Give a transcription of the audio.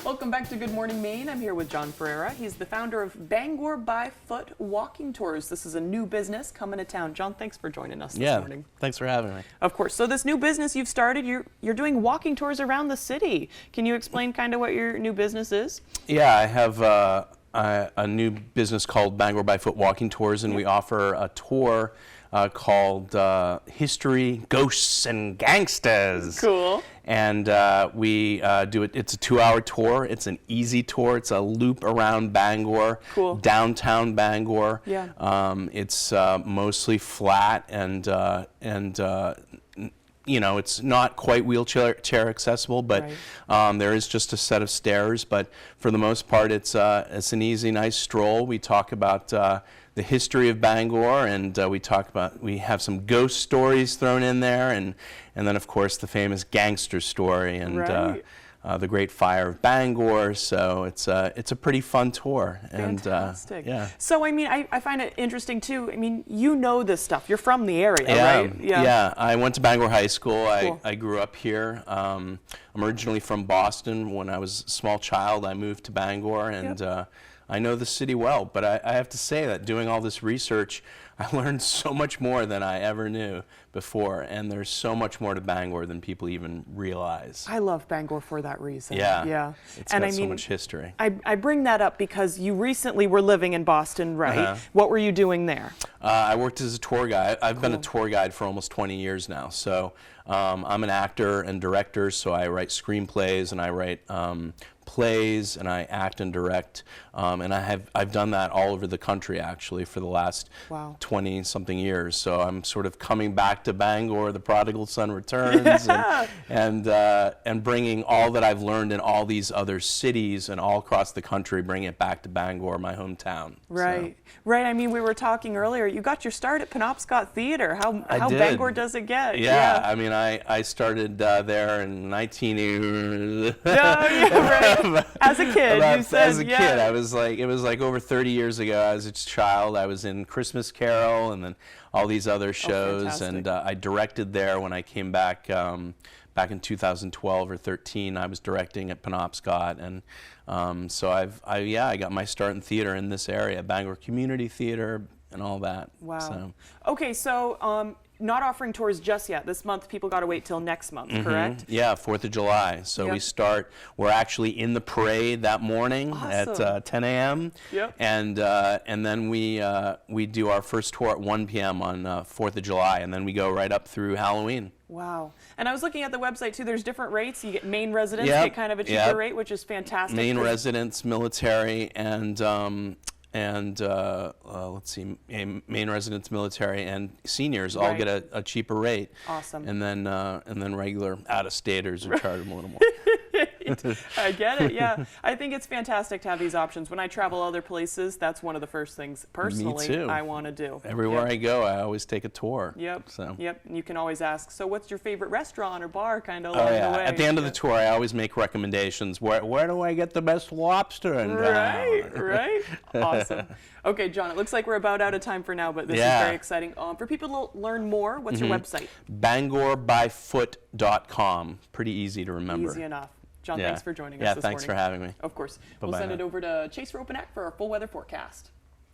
Welcome back to Good Morning Maine. I'm here with John Ferreira. He's the founder of Bangor by Foot Walking Tours. This is a new business coming to town. John, thanks for joining us this morning. Thanks for having me. Of course. So this new business you've started, you're doing walking tours around the city. Can you explain kind of what your new business is? Yeah, I have a new business called Bangor by Foot Walking Tours, and we offer a tour called History, Ghosts, and Gangsters. Cool. And we do it. It's a 2-hour tour. It's an easy tour. It's a loop around Bangor, cool. Downtown Bangor. Yeah. It's mostly flat and you know, it's not quite wheelchair accessible, but right. There is just a set of stairs. But for the most part, it's an easy, nice stroll. We talk about the history of Bangor, and we have some ghost stories thrown in there, and then of course the famous gangster story and right. The Great Fire of Bangor. So it's a pretty fun tour. Fantastic. And yeah. So I mean, I find it interesting too. I mean, you know this stuff. You're from the area, right? Yeah. I went to Bangor High School. Cool. I grew up here. I'm originally from Boston. When I was a small child, I moved to Bangor, and I know the city well. But I have to say that doing all this research, I learned so much more than I ever knew before, and there's so much more to Bangor than people even realize. I love Bangor for that reason. Yeah. It's got so much history. I bring that up because you recently were living in Boston, right? What were you doing there? I worked as a tour guide. I've been a tour guide for almost 20 years now. So I'm an actor and director, so I write screenplays and I write plays, and I act and direct, and I've done that all over the country actually for the last 20-something years. So I'm sort of coming back to Bangor, the prodigal son returns, and bringing all that I've learned in all these other cities and all across the country, bring it back to Bangor, my hometown. Right, right. I mean, we were talking earlier. You got your start at Penobscot Theater. How Bangor does it get? Yeah. I mean, I started there in 1980. Right. As a kid, you said. As a kid, it was like over 30 years ago. I was a child. I was in Christmas Carol and then all these other shows, and I directed there when I came back back in 2012 or 13. I was directing at Penobscot, and so I got my start in theater in this area, Bangor Community Theater, and all that. Wow. So. Okay, so not offering tours just yet. This month, people got to wait till next month, correct? Yeah, 4th of July. So we're actually in the parade that morning at 10 a.m. And then we do our first tour at 1 p.m. on 4th of July, and then we go right up through Halloween. Wow. And I was looking at the website too. There's different rates. You get Maine residents get kind of a cheaper rate, which is fantastic. Maine residents, military, and let's see, Maine residents, military, and seniors all get a cheaper rate. Awesome. And then regular out-of-staters are charged a little more. I get it, yeah. I think it's fantastic to have these options. When I travel other places, that's one of the first things, personally, I want to do. Everywhere I go, I always take a tour. Yep, so. Yep. And you can always ask, so what's your favorite restaurant or bar kind of along the way? At the end of the tour, I always make recommendations. Where do I get the best lobster in town? Right. Awesome. Okay, John, it looks like we're about out of time for now, but this is very exciting. For people to learn more, what's your website? BangorByFoot.com. Pretty easy to remember. Easy enough. John, thanks for joining us this morning. Yeah, thanks for having me. Of course. Bye-bye. We'll send it over to Chase Ropenack for our full weather forecast.